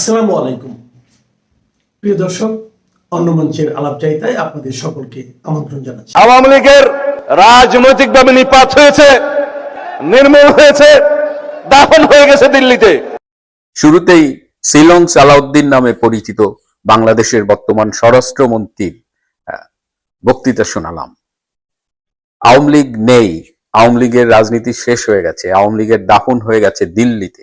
আসসালামু আলাইকুম প্রিয় দর্শক, অন্য মঞ্চের আলাপচারিতায় আপনাদের সকলকে আমন্ত্রণ জানাচ্ছি। আওয়ামী লীগের রাজনৈতিকভাবে নিপাত হয়েছে, নির্মূল হয়েছে, দাফন হয়ে গেছে দিল্লিতে। শুরুতেই শিলং সালাউদ্দিন নামে পরিচিত বাংলাদেশের বর্তমান স্বরাষ্ট্রমন্ত্রীর বক্তৃতা শোনালাম। আওয়ামী লীগ নেই, আওয়ামী লীগের রাজনীতি শেষ হয়ে গেছে, আওয়ামী লীগের দাফন হয়ে গেছে দিল্লিতে।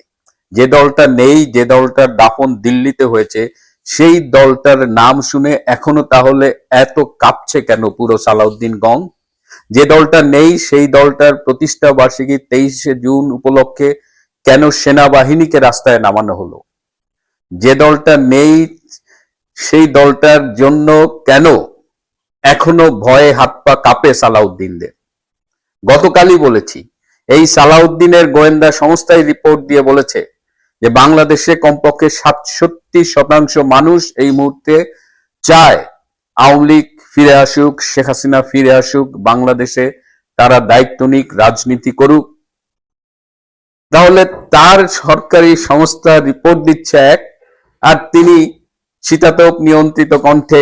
যে দলটা নেই, যে দলটার দাফন দিল্লিতে হয়েছে, সেই দলটার নাম শুনে এখনো তাহলে এত কাঁপছে কেন পুরো সালাউদ্দিন গং? যে দলটা নেই সেই দলটার প্রতিষ্ঠা বার্ষিকী 23শে জুন উপলক্ষে কেন সেনাবাহিনীকে রাস্তায় নামানো হলো? যে দলটা নেই সেই দলটার জন্য কেন এখনো ভয়ে হাত পা কাঁপে সালাউদ্দিনদের? গতকালই বলেছি, এই সালাউদ্দিনের গোয়েন্দা সংস্থায় রিপোর্ট দিয়ে বলেছে যে বাংলাদেশে কমপক্ষে 67% মানুষ এই মুহূর্তে চায় আওয়ামী লীগ ফিরে আসুক, শেখ হাসিনা ফিরে আসুক, বাংলাদেশে তারা দায়িত্ব নিক, রাজনীতি করুক। তাহলে তার সরকারি সংস্থা রিপোর্ট দিচ্ছে এক, আর তিনি শীতাতপ নিয়ন্ত্রিত কণ্ঠে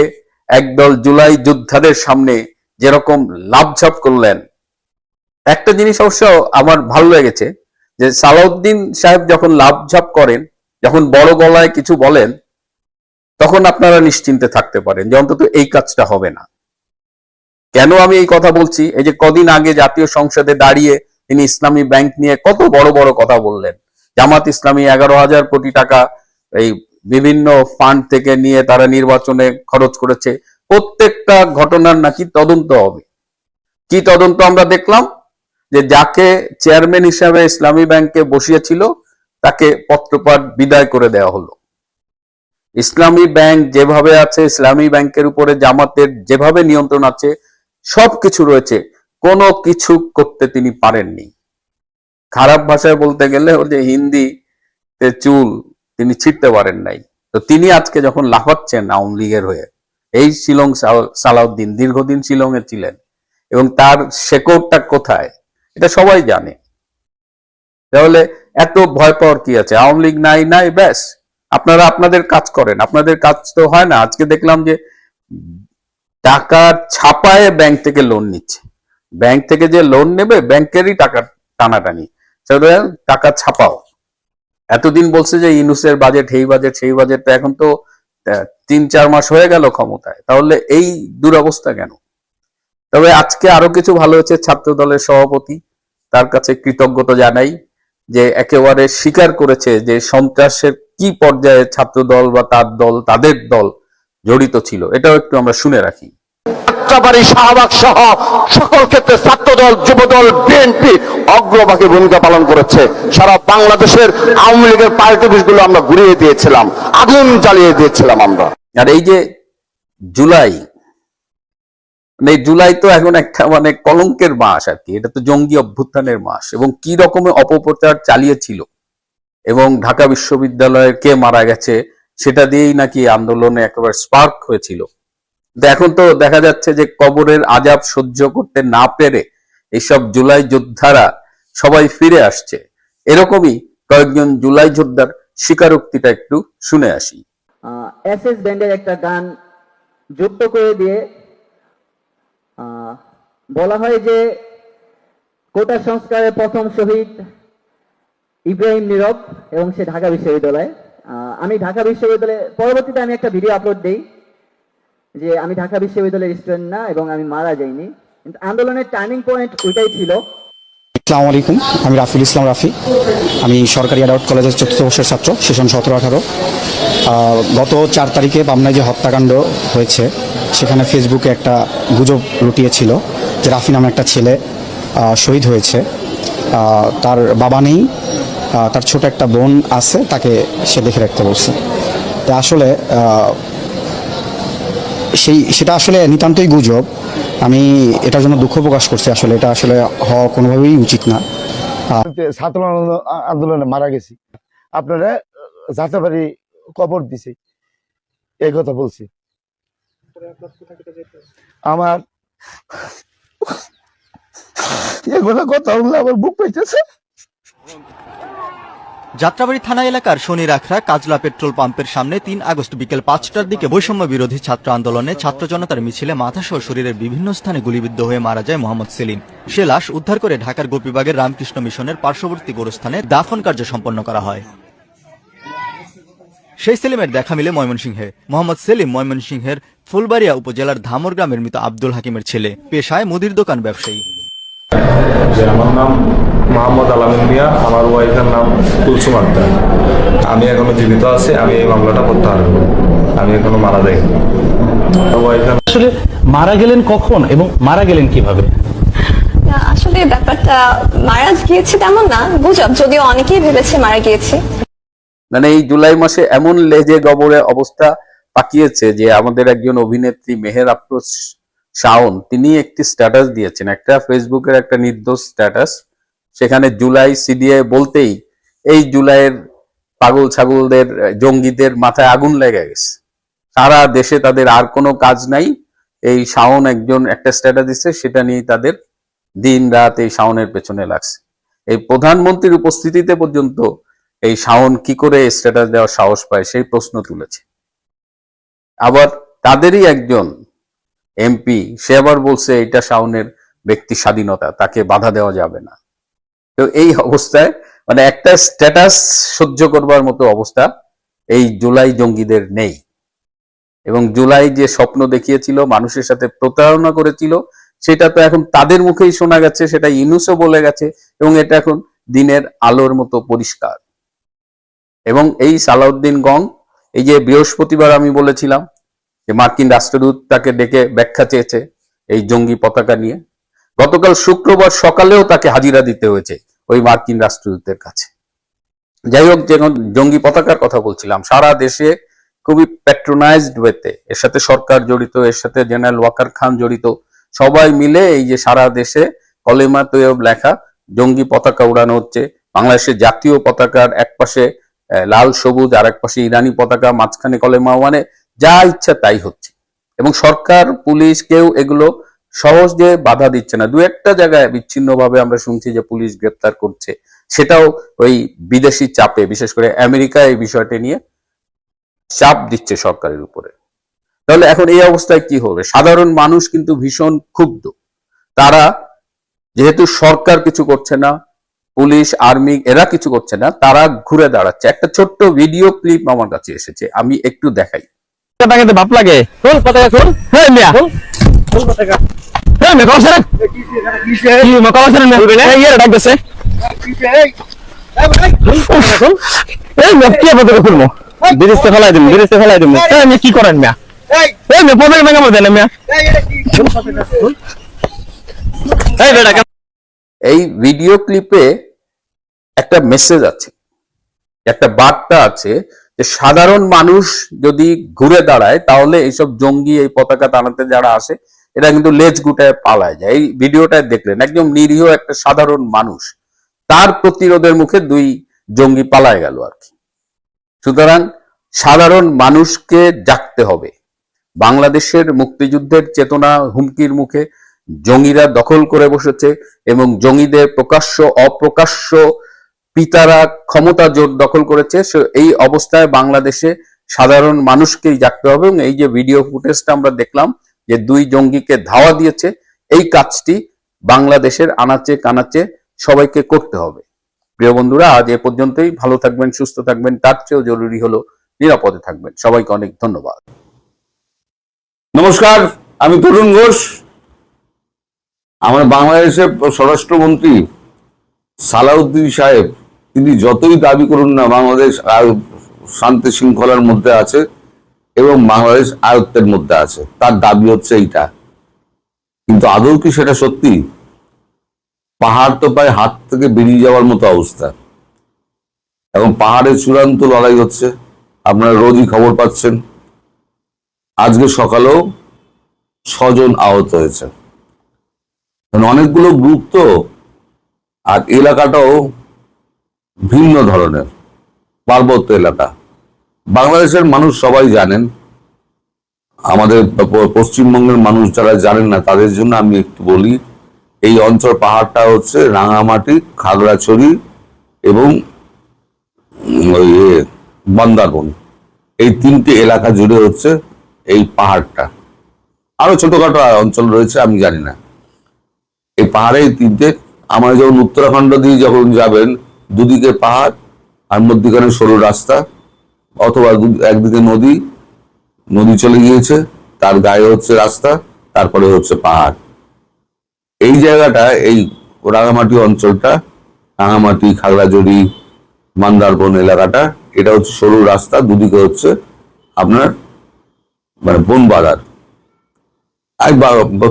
একদল জুলাই যোদ্ধাদের সামনে যেরকম লাফঝাপ করলেন। একটা জিনিস অবশ্য আমার ভালো লেগেছে যে সালাউদ্দিন সাহেব যখন লাফঝাপ করেন, যখন বড় গলায় কিছু বলেন, তখন আপনারা নিশ্চিন্তে থাকতে পারেন যে অন্তত এই কাজটা হবে না। কেন আমি এই কথা বলছি? এই যে কদিন আগে জাতীয় সংসদে দাঁড়িয়ে তিনি ইসলামী ব্যাংক নিয়ে কত বড় বড় কথা বললেন। জামাত ইসলামী 11,000 কোটি টাকা এই বিভিন্ন ফান্ড থেকে নিয়ে তারা নির্বাচনে খরচ করেছে। প্রত্যেকটা ঘটনার নাকি তদন্ত হবে। কি তদন্ত? আমরা দেখলাম যে যাকে চেয়ারম্যান হিসাবে ইসলামী ব্যাংকে বসিয়েছিল তাকে পত্রপাঠ বিদায় করে দেওয়া হলো। ইসলামী ব্যাংক যেভাবে আছে, ইসলামী ব্যাংকের উপরে জামাতের যেভাবে নিয়ন্ত্রণ আছে, সবকিছু রয়েছে, কোনো কিছু করতে তিনি পারেননি। খারাপ ভাষায় বলতে গেলে ওর যে হিন্দি চুল তিনি ছিঁড়তে পারেন নাই। তো তিনি আজকে যখন লাফাচ্ছেন আওয়ামী লীগের হয়ে, এই শিলং সালাউদ্দিন দীর্ঘদিন শিলং এ ছিলেন এবং তার শেকড়টা কোথায় এটা সবাই জানে। তাহলে এত ভয় পাওয়ার কি আছে? আওয়ামী লীগ নাই নাই ব্যাস, আপনারা আপনাদের কাজ করেন। আপনাদের কাজ তো হয় না। আজকে দেখলাম যে টাকা ছাপায় ব্যাংক থেকে লোন নিচ্ছে। ব্যাংক থেকে যে লোন নেবে, ব্যাংকেরই টাকা টানাটানি, টাকা ছাপাও। এতদিন বলছে যে ইউনূসের বাজেট, এই বাজেট, সেই বাজেট, এখন তো 3-4 মাস হয়ে গেল ক্ষমতায়, তাহলে এই দুরবস্থা কেন? তবে আজকে আরো কিছু ভালো হয়েছে, ছাত্র দলের সভাপতি, তার কাছে কৃতজ্ঞতা জানাই যে একেবারে স্বীকার করেছে যে সন্ত্রাসের কি পর্যায়ে ছাত্র দল বা তার দল, তাদের দল জড়িত ছিল। এটাও একটু আমরা শুনে রাখি। যাত্রাবাড়ী, শাহবাগ সহ সকল ক্ষেত্রে ছাত্রদল, যুবদল, বিএনপি অগ্রভাগে ভূমিকা পালন করেছে। সারা বাংলাদেশের আওয়ামী লীগের পার্টি অফিসগুলো আমরা ঘুরিয়ে দিয়েছিলাম, আগুন জ্বালিয়ে দিয়েছিলাম আমরা। আর এই যে জুলাই, এই জুলাই তো এখন একটা কলঙ্কের মাস আর কি। এটা তো জঙ্গি অভ্যুত্থানের মাস, এবং কি রকমের অপপ্রচার চালিয়েছিল এবং ঢাকা বিশ্ববিদ্যালয়ে কে মারা গেছে সেটা দিয়েই নাকি আন্দোলনে একেবারে স্পার্ক হয়েছিল। এখন তো দেখা যাচ্ছে যে কবরের আযাব সহ্য করতে না পেরে এইসব জুলাই যোদ্ধারা সবাই ফিরে আসছে। এরকমই কয়েকজন জুলাই যোদ্ধার স্বীকারোক্তিটা একটু শুনে আসি। এসএস ব্যান্ডের একটা গান যুক্ত করে দিয়ে বলা হয় যে কোটা সংস্কারের প্রথম শহীদ ইব্রাহিম নীরব, এবং সে ঢাকা বিশ্ববিদ্যালয়ে। আমি ঢাকা বিশ্ববিদ্যালয়ে পরবর্তীতে আমি একটা ভিডিও আপলোড দেই যে আমি ঢাকা বিশ্ববিদ্যালয়ের স্টুডেন্ট না এবং আমি মারা যাইনি, কিন্তু আন্দোলনের টার্নিং পয়েন্ট ওইটাই ছিল। আসসালামু আলাইকুম, আমি রাফিল ইসলাম রাফি। আমি সরকারি অ্যাডাল্ট কলেজের 4র্থ বর্ষের ছাত্র, সেশন 17-18। গত 4 তারিখে পাবনায় যে হত্যাকাণ্ড হয়েছে, সেখানে ফেসবুকে একটা গুজব লুটিয়েছিল যে রাফি নামে একটা ছেলে শহীদ হয়েছে। তার বাবা নেই, তার ছোট একটা বোন আছে, তাকে সে দেখে রাখতে বলছে। তো আসলে সেটা আসলে নিতান্তই গুজব। আমি এটার জন্য দুঃখ প্রকাশ করছি। আসলে এটা আসলে হওয়া কোনোভাবেই উচিত না। ছাত্র আন্দোলনে মারা গেছি, আপনারা যাত্রাবাড়ি কবর দিছে, এই কথা বলছি। আমার এগুলো কথা বললে আমার বুক পাইতেছে। যাত্রাবাড়ি থানা এলাকার শনিরাখড়া কাজলা পেট্রোল পাম্পের সামনে ৩ আগস্ট বিকেল ৫টার দিকে বৈষম্য বিরোধী ছাত্র আন্দোলনে ছাত্র জনতার মিছিলে মাথাসহ শরীরের বিভিন্ন স্থানে গুলিবিদ্ধ হয়ে মারা যায় মোহাম্মদ সেলিম। সে লাশ উদ্ধার করে ঢাকার গোপীবাগের রামকৃষ্ণ মিশনের পার্শ্ববর্তী গোরস্থানে দাফন কার্য সম্পন্ন করা হয়। সেই সেলিমের দেখা মিলে ময়মনসিংহে। মোহাম্মদ সেলিম ময়মনসিংহের ফুলবাড়িয়া উপজেলার ধামর গ্রামের মৃত আব্দুল হাকিমের ছেলে, পেশায় মুদির দোকান ব্যবসায়ী। আমার নাম মোহাম্মদ আলামিন মিয়া, আমার ওয়াইফের নাম কুলসুম আক্তার। আমি এখনো জীবিত আছি, আমি এই মামলাটা প্রত্যাহার করব, আমি এখনো মারা যাইনি। আসলে মারা গেলেন কখন এবং মারা গেলেন কিভাবে? আসলে ব্যাপারটা মারা গিয়েছে তেমন না, গুজব, যদিও অনেকেই ভেবেছে মারা গিয়েছে। মানে এই জুলাই মাসে এমন লেজে গবরে অবস্থা পাকিয়েছে যে আমাদের একজন অভিনেত্রী মেহের আফরোজ শাওন, তিনি একটি স্ট্যাটাস দিয়েছেন, একটা ফেসবুকের একটা নির্দোষ স্ট্যাটাস। সেখানে জুলাই সিডিএ বলতেই এই জুলাইয়ের পাগল ছাগলদের, জঙ্গিদের মাথায় আগুন লেগে গেছে। সারা দেশে তাদের আর কোনো কাজ নাই। এই শাওন একজন একটা স্ট্যাটাস দিচ্ছে, সেটা নিয়ে তাদের দিন রাত এই শাওনের পেছনে লাগছে। এই প্রধানমন্ত্রীর উপস্থিতিতে পর্যন্ত এই শাওন কি করে স্ট্যাটাস দেওয়ার সাহস পায় সেই প্রশ্ন তুলেছে। আবার তাদেরই একজন এমপি, সে আবার বলছে এটা শাওনের ব্যক্তি স্বাধীনতা, তাকে বাধা দেওয়া যাবে না। তো এই অবস্থায় মানে একটা স্ট্যাটাস সহ্য করবার মতো অবস্থা এই জুলাই জঙ্গিদের নেই। এবং জুলাই যে স্বপ্ন দেখিয়েছিল, মানুষের সাথে প্রতারণা করেছিল, সেটা তো এখন তাদের মুখেই শোনা গেছে, সেটা ইউনূসও বলে গেছে, এবং এটা এখন দিনের আলোর মতো পরিষ্কার। এবং এই সালাউদ্দিন গং, এই যে বৃহস্পতিবার আমি বলেছিলাম যে মার্কিন রাষ্ট্রদূত তাকে ডেকে ব্যাখ্যা চেয়েছে এই জঙ্গি পতাকা নিয়ে, গতকাল শুক্রবার সকালেও তাকে হাজিরা দিতে হয়েছে ওই মার্কিন রাষ্ট্রদূতের কাছে। যাই হোক, যখন জঙ্গি পতাকার কথা বলছিলাম, সারা দেশে খুবই প্যাট্রোনাইজড ওয়েতে এর সাথে সরকার জড়িত, এর সাথে জেনারেল ওয়াকার খান জড়িত, সবাই মিলে এই যে সারা দেশে কলেমা তৈয়ব লেখা জঙ্গি পতাকা উড়ানো হচ্ছে। বাংলাদেশের জাতীয় পতাকার এক পাশে লাল সবুজ, আর এক পাশে ইরানি পতাকা, মাঝখানে কলেমা, মানে যা ইচ্ছা তাই হচ্ছে। এবং সরকার, পুলিশ, কেউ এগুলো সহজে বাধা দিচ্ছে না। দু একটা জায়গায় বিচ্ছিন্নভাবে আমরা শুনছি যে পুলিশ গ্রেপ্তার করছে, সেটাও ওই বিদেশি চাপে, বিশেষ করে আমেরিকা এই বিষয়টা নিয়ে চাপ দিচ্ছে সরকারের উপরে। তাহলে এখন এই অবস্থায় কি হবে? সাধারণ মানুষ কিন্তু ভীষণ ক্ষুব্ধ। তারা যেহেতু সরকার কিছু করছে না, পুলিশ, আর্মি এরা কিছু করছে না, তারা ঘুরে দাঁড়াচ্ছে। একটা ছোট্ট ভিডিও ক্লিপ আমার কাছে এসেছে, আমি একটু দেখাই। বাপ লাগে পতাকা খোল, হ্যাঁ মিয়া খোল পতাকা, হ্যাঁ মিয়া কল সরেন, কি মা কল সরেন না এই এর ডাক দেছে, এই মিয়া কি পতাকা খুলমু, বিরিস্তে ফেলাই দিমু, বিরিস্তে ফেলাই দিমু, এই মিয়া কি করেন মিয়া, এই মিয়া পতাকা ভাঙা মত দেন মিয়া, এই বেটা। এই ভিডিও ক্লিপে একটা মেসেজ আছে, একটা বার্তা আছে যে সাধারণ মানুষ যদি ঘুরে দাঁড়ায় তাহলে এইসব জঙ্গি, এই পতাকা টানাতে যারা আসে, এরা কিন্তু লেজ গুটায় পালায় যায়। এই ভিডিওটায় দেখলেন একদম নিরীহ একটা সাধারণ মানুষ, তার প্রতিরোধের মুখে দুই জঙ্গি পালায় গেল আর কি। সুতরাং সাধারণ মানুষকে জাগতে হবে। বাংলাদেশের মুক্তিযুদ্ধের চেতনা হুমকির মুখে জঙ্গিরা দখল করে বসেছে, এবং জঙ্গিদের প্রকাশ্য অপ্রকাশ্য পিতারা ক্ষমতা জোর দখল করেছে। এই অবস্থায় বাংলাদেশে সাধারণ মানুষকেই জাগতে হবে। এবং এই যে ভিডিও ফুটেজটা আমরা দেখলাম যে দুই জঙ্গিকে ধাওয়া দিয়েছে, এই কাজটি বাংলাদেশের আনাচে কানাচে সবাইকে করতে হবে। প্রিয় বন্ধুরা, আজ এ পর্যন্তই। ভালো থাকবেন, সুস্থ থাকবেন, তার চেয়েও জরুরি হলো নিরাপদে থাকবেন। সবাইকে অনেক ধন্যবাদ। নমস্কার, আমি তরুণ ঘোষ। আমার বাংলাদেশের স্বরাষ্ট্রমন্ত্রী সালাউদ্দিন সাহেব, তিনি যতই দাবি করুন না বাংলাদেশ শান্তি শৃঙ্খলার মধ্যে আছে এবং বাংলাদেশ আয়ত্তের মধ্যে আছে, তার দাবি হচ্ছে এইটা, কিন্তু আদৌ কি সেটা সত্যি? পাহাড় তো প্রায় হাত থেকে বেরিয়ে যাওয়ার মতো অবস্থা, এবং পাহাড়ের চূড়ান্ত লড়াই হচ্ছে, আপনারা রোজই খবর পাচ্ছেন। আজকে সকালেও 6 জন আহত হয়েছে। অনেকগুলো গ্রুপ তো, আর এলাকাটাও ভিন্ন ধরনের পার্বত্য এলাকা। বাংলাদেশের মানুষ সবাই জানেন, আমাদের পশ্চিমবঙ্গের মানুষ যারা জানেন না তাদের জন্য আমি একটু বলি। এই অঞ্চল পাহাড়টা হচ্ছে রাঙামাটি, খাগড়াছড়ি এবং ওই বান্দারবন, এই 3টে এলাকা জুড়ে হচ্ছে এই পাহাড়টা। আরো ছোটখাটো অঞ্চল রয়েছে, আমি জানি না। এই পাহাড়ে এই 3টে, আমার যখন উত্তরাখণ্ড দিয়ে যখন যাবেন, দুদিকে পাহাড় আর মধ্যখানে সরু রাস্তা, অথবা একদিকে নদী চলে গিয়েছে, তার গায়ে হচ্ছে রাস্তা, তারপরে হচ্ছে পাহাড়। এই জায়গাটা, এই রাঙামাটি অঞ্চলটা, রাঙামাটি, খাগড়াঝড়ি, বান্দারবন এলাকাটা, এটা হচ্ছে সরু রাস্তা, দুদিকে হচ্ছে আপনার মানে বন বাজার। আমি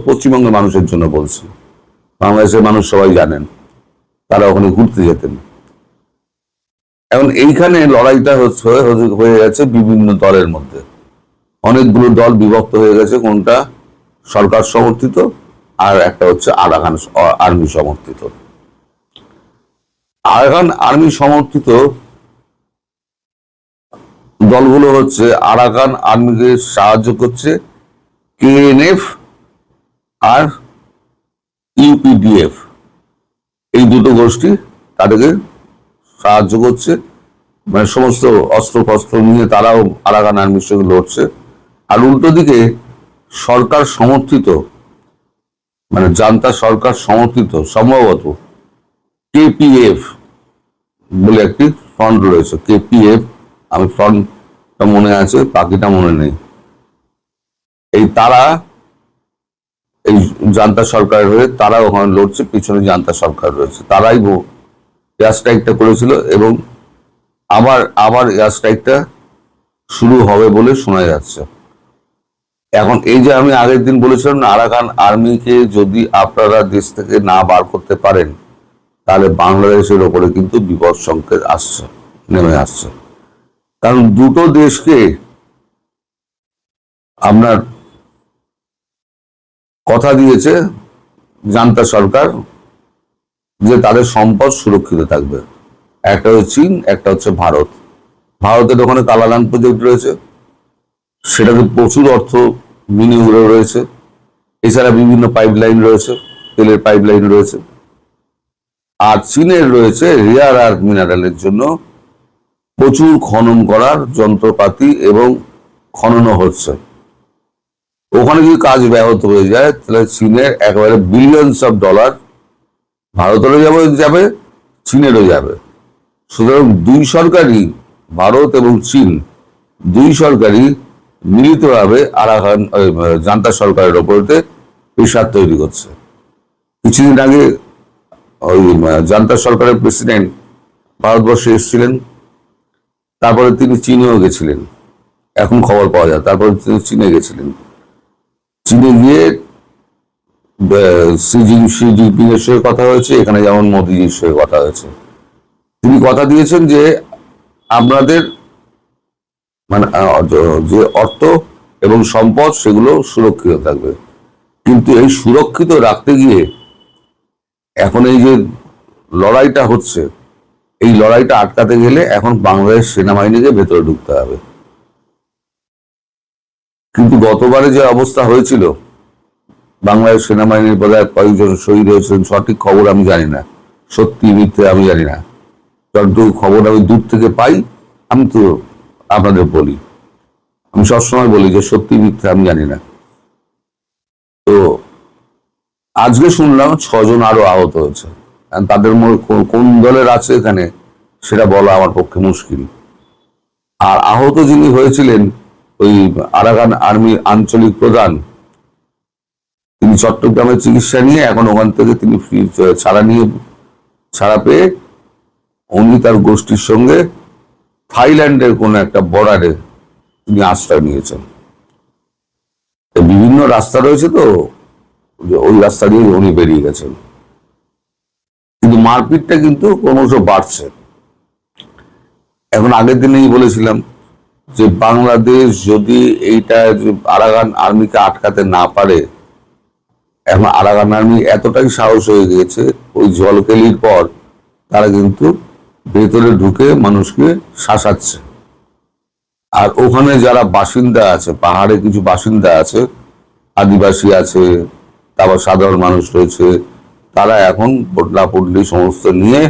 পশ্চিমবঙ্গের মানুষের জন্য বলছি, বাংলাদেশের মানুষ সবাই জানেন, তারা ওখানে ঘুরতে যেতেন। এখন এইখানে লড়াইটা হয়ে গেছে বিভিন্ন দলের মধ্যে, অনেকগুলো দল বিভক্ত হয়ে গেছে, কোনটা সরকার সমর্থিত আর একটা হচ্ছে আরাকান আর্মি সমর্থিত। আরাকান আর্মি সমর্থিত দলগুলো হচ্ছে আরাকান আর্মিকে সাহায্য করছে কেএনএফ আর ইউপিডিএফ, এই দুটো গোষ্ঠী তাদেরকে সাহায্য করছে, মানে সমস্ত অস্ত্র ফস্ত্র নিয়ে তারাও আরাকান আর্মির সঙ্গে লড়ছে। আর উল্টো দিকে সরকার সমর্থিত, মানে জান্তা সরকার সমর্থিত সম্ভবত কেপিএফ বলে একটি ফ্রন্ট রয়েছে, কেপিএফ, আমি ফ্রন্টটা মনে আছে, বাকিটা মনে নেই। তারা এই জান্তা সরকারের হয়ে তারা ওখানে লড়ছে, পিছনে জান্তা সরকার রয়েছে, তারাই এয়ার স্ট্রাইকটা করেছিল এবং আবার এয়ার স্ট্রাইকটা শুরু হবে বলে শোনা যাচ্ছে। এখন এই যে আমি আগের দিন বলেছিলাম না, আরাকান আর্মিকে যদি আপনারা দেশ থেকে না বার করতে পারেন, তাহলে বাংলাদেশের ওপরে কিন্তু বিপদ সংকেত নেমে আসছে। কারণ দুটো দেশকে আপনার কথা দিয়েছে জান্তা সরকার যে তাদের সম্পদ সুরক্ষিত থাকবে। একটা হচ্ছে চীন, একটা হচ্ছে ভারত। ভারতের ওখানে কালালান প্রজেক্ট রয়েছে, সেটাতে প্রচুর অর্থ বিনিয়োগ রয়েছে। এছাড়া বিভিন্ন পাইপলাইন রয়েছে, তেলের পাইপলাইন রয়েছে। আর চীনের রয়েছে রেয়ার আর্থ মিনারেলের জন্য প্রচুর খনন করার যন্ত্রপাতি এবং খননও হচ্ছে। ওখানে যদি কাজ ব্যাহত হয়ে যায়, তাহলে চীনের একেবারে বিলিয়নস অফ ডলার ভারতেরও যাবে, চীনেরও যাবে। সুতরাং দুই সরকারই, ভারত এবং চীন, দুই সরকারই মিলিতভাবে আরাকান জান্তা সরকারের ওপরতে প্রেসার তৈরি করছে। কিছুদিন আগে ওই জান্তা সরকারের প্রেসিডেন্ট ভারতবর্ষে এসেছিলেন, তারপরে তিনি চীনেও গেছিলেন, এখন খবর পাওয়া যায়। তারপরে তিনি চীনে গেছিলেন, চীনে গিয়ে শি জিনপিং এর সঙ্গে কথা হয়েছে, এখানে যেমন মোদিজির সঙ্গে কথা হয়েছে। তিনি কথা দিয়েছেন যে আপনাদের মানে যে অর্থ এবং সম্পদ সেগুলো সুরক্ষিত থাকবে, কিন্তু এই সুরক্ষিত রাখতে গিয়ে এখন এই যে লড়াইটা হচ্ছে, এই লড়াইটা আটকাতে গেলে এখন বাংলাদেশ সেনাবাহিনীকে ভেতরে ঢুকতে হবে। কিন্তু গতবারে যে অবস্থা হয়েছিল, বাংলাদেশ সেনাবাহিনীর বোধহয় কয়েকজন শহীদ হয়েছিলেন, সঠিক খবর আমি জানি না, সত্যি মিথ্যে আমি জানি না, যতটুকু খবর আমি দূর থেকে পাই আমি তো আপনাদের বলি। আমি সবসময় বলি যে সত্যি মিথ্যে আমি জানি না। তো আজকে শুনলাম 6 জন আরো আহত হয়েছে। তাদের কোন দলের আছে এখানে সেটা বলা আমার পক্ষে মুশকিল। আর আহত যিনি হয়েছিলেন ওই আরাকান আর্মির আঞ্চলিক প্রধান, তিনি চট্টগ্রামে চিকিৎসা নিয়ে এখন ওখান থেকে তিনি ছাড়া পেয়ে উনি তার গোষ্ঠীর সঙ্গে থাইল্যান্ডের কোন একটা বর্ডারে তিনি আশ্রয় নিয়েছেন। বিভিন্ন রাস্তা রয়েছে, তো ওই রাস্তা দিয়ে উনি বেরিয়ে গেছেন। কিন্তু মারপিটটা কিন্তু ক্রমশ বাড়ছে। এখন আগের দিনেই বলেছিলাম যে বাংলাদেশ যদি এইটা আরাকান আর্মিকে আটকাতে না পারে, এখন আরাকান আর্মি এতটাই সাহস হয়ে গিয়েছে, ওই জলকেলির পর তারা কিন্তু ভেতরে ঢুকে মানুষকে শাসাচ্ছে। আর ওখানে যারা বাসিন্দা আছে, পাহাড়ে কিছু বাসিন্দা আছে, আদিবাসী আছে, তারপর সাধারণ মানুষ রয়েছে, তারা এখন পটলা পটলি সমস্ত নিয়ে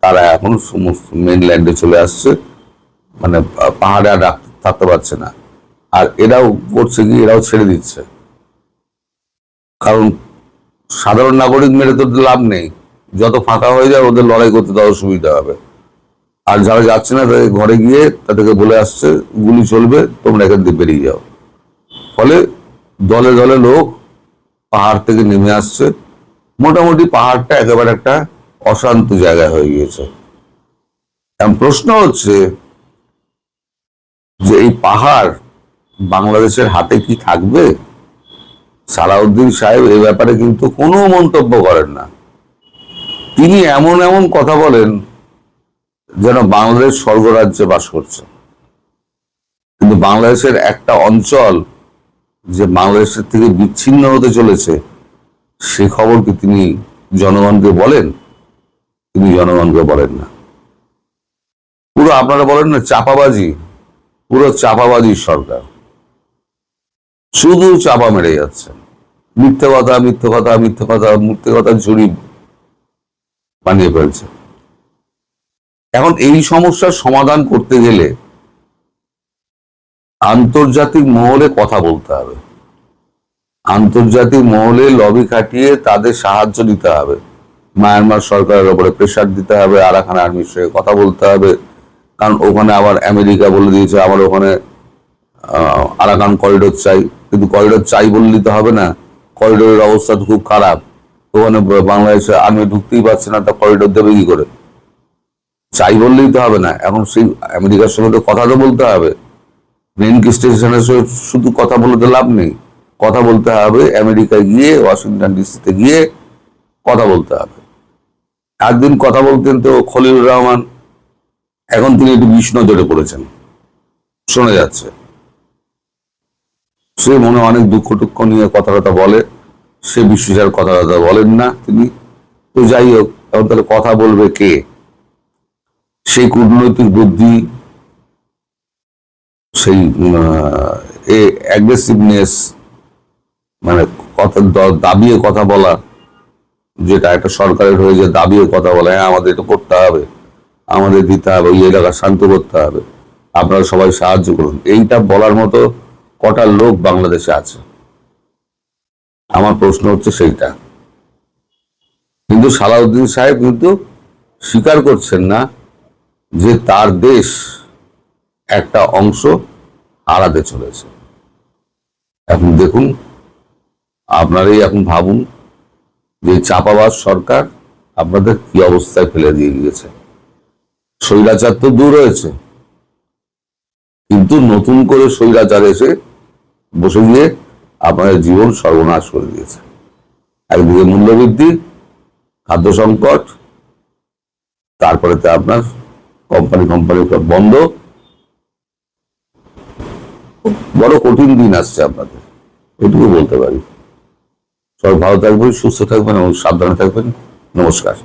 তারা এখন সমস্ত মেনল্যান্ডে চলে আসছে, মানে পাহাড়ে আর থাকতে পারছে না। আর এরাও করছে কি, এরাও ছেড়ে দিচ্ছে, কারণ সাধারণ নাগরিক মেরে তো লাভ নেই, যত ফাঁকা হয়ে যায় ওদের লড়াই করতে তত সুবিধা হবে। আর যারা যাচ্ছে না তাদের ঘরে গিয়ে তাদেরকে বলে আসছে গুলি চলবে, তোমরা এখান থেকে বেরিয়ে যাও। ফলে দলে দলে লোক পাহাড় থেকে নেমে আসছে। মোটামুটি পাহাড়টা একেবারে একটা অশান্ত জায়গা হয়ে গিয়েছে। এখন প্রশ্ন হচ্ছে যে এই পাহাড় বাংলাদেশের হাতে কি থাকবে? সালাউদ্দিন সাহেব এই ব্যাপারে কিন্তু কোনো মন্তব্য করেন না। তিনি এমন এমন কথা বলেন যেন বাংলাদেশ স্বর্গরাজ্যে বাস করছে, কিন্তু বাংলাদেশের একটা অঞ্চল যে বাংলাদেশের থেকে বিচ্ছিন্ন হতে চলেছে সে খবর কি তিনি জনগণকে বলেন? তিনি জনগণকে বলেন না। পুরো আপনারা বলেন না চাপাবাজি, পুরো চাপাবাজির সরকার, শুধু চাপা মেরে যাচ্ছে। মিথ্যে কথা, মিথ্যে কথা, মিথ্যে কথা, মিথ্যে কথার ঝুড়ি বানিয়ে ফেলছে। এখন এই সমস্যার সমাধান করতে গেলে আন্তর্জাতিক মহলে কথা বলতে হবে, আন্তর্জাতিক মহলে লবি খাটিয়ে তাদের সাহায্য দিতে হবে। মায়ানমার সরকারের উপরে প্রেসার দিতে হবে, আরাকান আর্মির সঙ্গে কথা বলতে হবে, কারণ ওখানে আবার আমেরিকা বলে দিয়েছে আমার ওখানে আরাকান করিডোর চাই। কিন্তু করিডোর চাই বললেই তো হবে না, করিডোরের অবস্থা তো খুব খারাপ। ওখানে বাংলাদেশে আর্মি ঢুকতেই পারছে না, তা করিডোর দেবে কি করে? চাই বললেই তো হবে না, এখন সেই আমেরিকার সঙ্গে তো কথা তো বলতে হবে। মেন স্টেশনের সঙ্গে শুধু কথা বলতে লাভ নেই, কথা বলতে হবে আমেরিকায় গিয়ে, ওয়াশিংটন ডিসিতে গিয়ে কথা বলতে হবে। একদিন কথা বলতেন তো খলিলুর রহমান, এখন তিনি একটু বিষ নজরে পড়েছেন শোনা যাচ্ছে। সে মনে অনেক দুঃখ টুক্ষ নিয়ে কথা বলে, সে বিশ্বের কথা বলেন না তিনি। তো যাই হোক, এখন তাহলে কথা বলবে কে? সেই কূটনৈতিক বুদ্ধি, সেই অ্যাগ্রেসিভনেস, মানে কথা দাবিয়ে কথা বলা, যেটা একটা সরকারের হয়ে যে দাবিয়ে কথা বলা, হ্যাঁ আমাদের এটা করতে হবে, আমাদের দিতে হবে, ওই এলাকা শান্ত করতে হবে, আপনারা সবাই সাহায্য করুন, এইটা বলার মতো কটা লোক বাংলাদেশে আছে? আমার প্রশ্ন হচ্ছে সেইটা। কিন্তু সালাউদ্দিন সাহেব কিন্তু স্বীকার করছেন না যে তার দেশ একটা অংশ হারাতে চলেছে। এখন দেখুন, আপনারাই এখন ভাবুন যে চাপাবাজ সরকার আপনাদের কি অবস্থায় ফেলে দিয়ে গিয়েছে। স্বৈরাচার তো দূর হয়েছে, কিন্তু নতুন করে স্বৈরাচার এসে বসে গিয়ে আপনাদের জীবন সর্বনাশ করে দিয়েছে। একদিকে মূল্যবৃদ্ধি, খাদ্য সংকট, তারপরে আপনার কোম্পানি বন্ধ, বড় কঠিন দিন আসছে আপনাদের, এটুকু বলতে পারি। সবাই ভালো থাকবেন, সুস্থ থাকবেন এবং সাবধানে থাকবেন। নমস্কার।